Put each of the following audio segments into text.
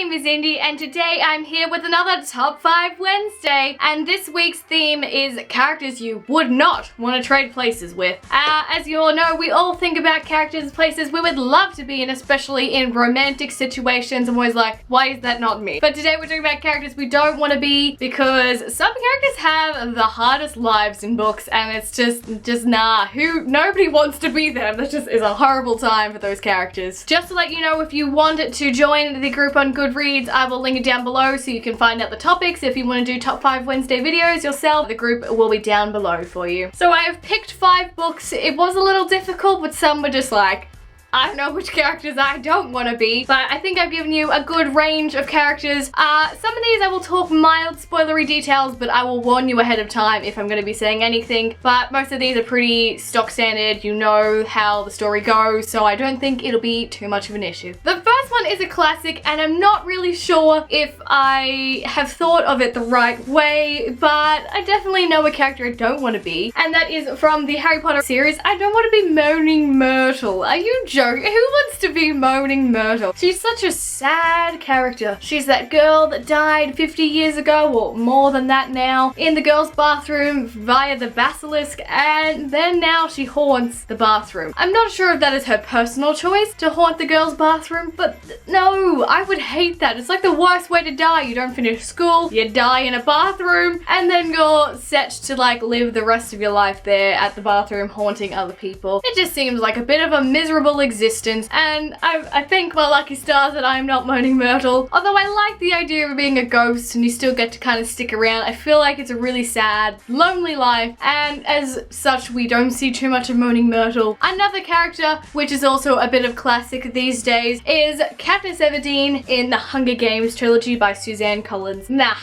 name is Indy, and today I'm here with another Top 5 Wednesday. And this week's theme is characters you would not want to trade places with. As you all know, we all think about characters and places we would love to be in, especially in romantic situations. I'm always like, why is that not me? But today we're talking about characters we don't want to be, because some characters have the hardest lives in books, and it's just nah. Nobody wants to be them. That just is a horrible time for those characters. Just to let you know, if you want to join the group on Goodreads, I will link it down below so you can find out the topics. If you want to do Top 5 Wednesday videos yourself, the group will be down below for you. So I have picked 5 books. It was a little difficult, but some were just like, I don't know which characters I don't want to be, but I think I've given you a good range of characters. Some of these I will talk mild spoilery details, but I will warn you ahead of time if I'm going to be saying anything. But most of these are pretty stock standard. You know how the story goes, so I don't think it'll be too much of an issue. The first one is a classic, and I'm not really sure if I have thought of it the right way, but I definitely know a character I don't want to be, and that is from the Harry Potter series. I don't want to be Moaning Myrtle. Are you joking? Who wants to be Moaning Myrtle? She's such a sad character. She's that girl that died 50 years ago, or more than that now, in the girls' bathroom via the basilisk, and then now she haunts the bathroom. I'm not sure if that is her personal choice to haunt the girls' bathroom, but no, I would hate that. It's like the worst way to die. You don't finish school, you die in a bathroom, and then you're set to like live the rest of your life there at the bathroom haunting other people. It just seems like a bit of a miserable existence, and I thank my lucky stars that I'm not Moaning Myrtle. Although I like the idea of being a ghost and you still get to kind of stick around. I feel like it's a really sad, lonely life, and as such we don't see too much of Moaning Myrtle. Another character, which is also a bit of classic these days, is Katniss Everdeen in the Hunger Games trilogy by Suzanne Collins. Nah.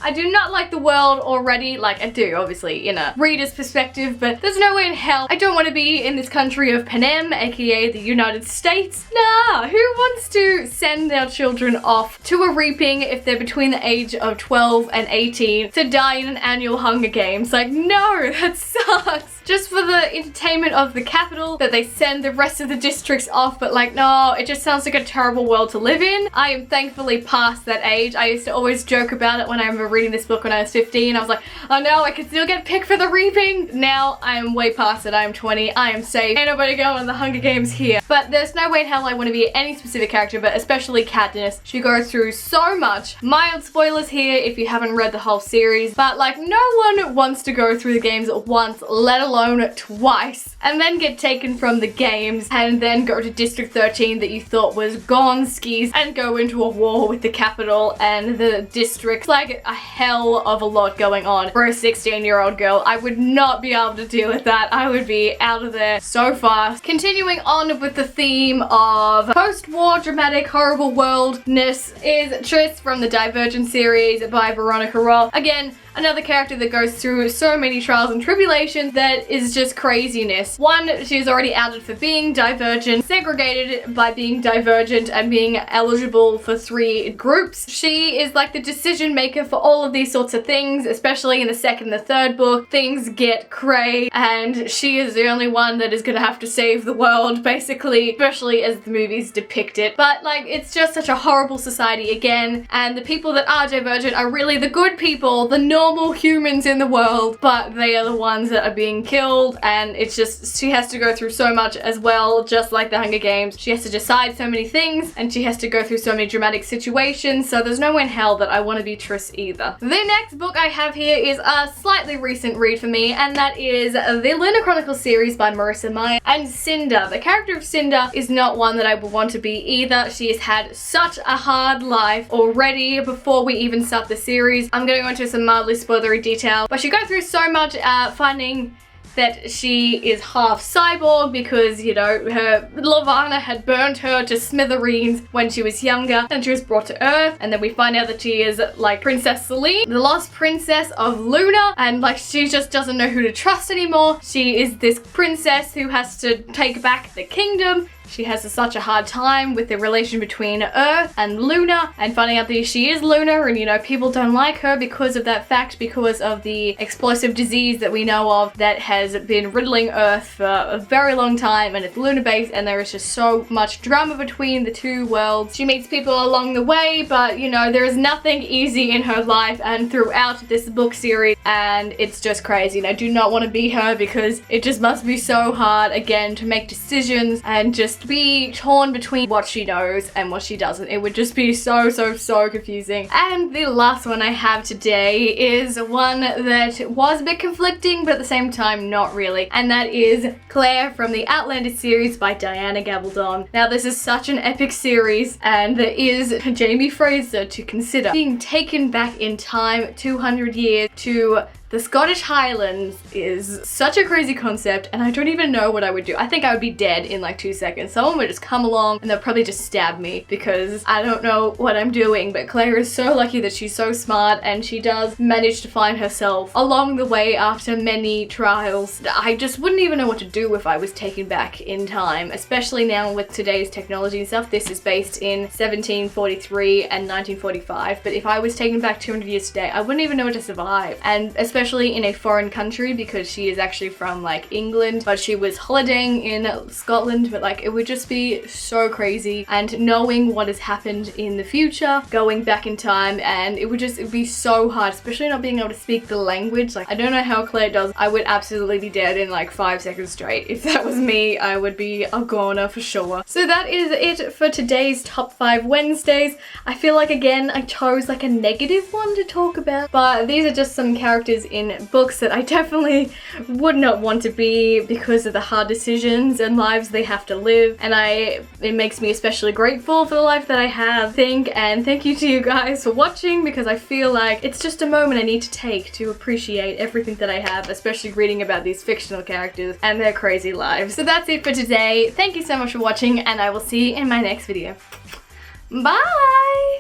I do not like the world already. Like, I do, obviously, in a reader's perspective, but there's no way in hell I don't want to be in this country of Panem, aka the United States. Nah, who wants to send their children off to a reaping if they're between the age of 12 and 18 to die in an annual Hunger Games? Like, no, that sucks. Just for the entertainment of the capital, that they send the rest of the districts off, but like, no, it just sounds like a terrible world to live in. I am thankfully past that age. I used to always joke about it when I remember reading this book when I was 15. I was like, oh no, I could still get picked for the reaping. Now I am way past it. I am 20. I am safe. Ain't nobody going in the Hunger Games here. But there's no way in hell I want to be any specific character, but especially Katniss. She goes through so much. Mild spoilers here if you haven't read the whole series, but like, no one wants to go through the games once, let alone twice, and then get taken from the games and then go to District 13 that you thought was gone skis and go into a war with the capital and the district. Like a hell of a lot going on for a 16-year-old girl. I would not be able to deal with that. I would be out of there so fast. Continuing on with the theme of post-war dramatic horrible worldness is Tris from the Divergent series by Veronica Roth. Again, another character that goes through so many trials and tribulations that is just craziness. One, she's already outed for being divergent, segregated by being divergent, and being eligible for 3 groups. She is like the decision maker for all of these sorts of things, especially in the 2nd and the 3rd book. Things get cray, and she is the only one that is gonna have to save the world, basically, especially as the movies depict it. But like, it's just such a horrible society again, and the people that are divergent are really the good people, the normal humans in the world, but they are the ones that are being killed, and it's just, she has to go through so much as well, just like the Hunger Games. She has to decide so many things, and she has to go through so many dramatic situations, so there's no way in hell that I want to be Tris either. The next book I have here is a slightly recent read for me, and that is the Lunar Chronicles series by Marissa, Meyer, and Cinder. The character of Cinder is not one that I would want to be either. She has had such a hard life already before we even start the series. I'm going to go into some mildly spoilery detail, but she goes through so much finding that she is half cyborg because, you know, her Lavana had burned her to smithereens when she was younger and she was brought to Earth, and then we find out that she is like Princess Celine, the lost princess of Luna, and like she just doesn't know who to trust anymore. She is this princess who has to take back the kingdom. she has such a hard time with the relation between Earth and Luna, and finding out that she is Luna, and you know, people don't like her because of that fact, because of the explosive disease that we know of that has been riddling Earth for a very long time, and it's Luna based, and there is just so much drama between the two worlds. She meets people along the way, but you know, there is nothing easy in her life and throughout this book series, and it's just crazy, and I do not want to be her because it just must be so hard again to make decisions and just be torn between what she knows and what she doesn't. It would just be so confusing. And the last one I have today is one that was a bit conflicting, but at the same time not really, and that is Claire from the Outlander series by Diana Gabaldon. Now this is such an epic series, and there is Jamie Fraser to consider. Being taken back in time 200 years to the Scottish Highlands is such a crazy concept, and I don't even know what I would do. I think I would be dead in like 2 seconds. Someone would just come along and they'll probably just stab me because I don't know what I'm doing. But Claire is so lucky that she's so smart, and she does manage to find herself along the way after many trials. I just wouldn't even know what to do if I was taken back in time, especially now with today's technology and stuff. This is based in 1743 and 1945, but if I was taken back 200 years today, I wouldn't even know how to survive. And especially in a foreign country, because she is actually from like England, but she was holidaying in Scotland. But like, it would just be so crazy, and knowing what has happened in the future, going back in time, and it'd be so hard, especially not being able to speak the language. Like, I don't know how Claire does. I would absolutely be dead in like 5 seconds straight. If that was me, I would be a goner for sure. So that is it for today's top 5 Wednesdays. I feel like again I chose like a negative one to talk about, but these are just some characters in books that I definitely would not want to be because of the hard decisions and lives they have to live, and it makes me especially grateful for the life that I have. And thank you to you guys for watching, because I feel like it's just a moment I need to take to appreciate everything that I have, especially reading about these fictional characters and their crazy lives. So that's it for today. Thank you so much for watching, and I will see you in my next video. Bye!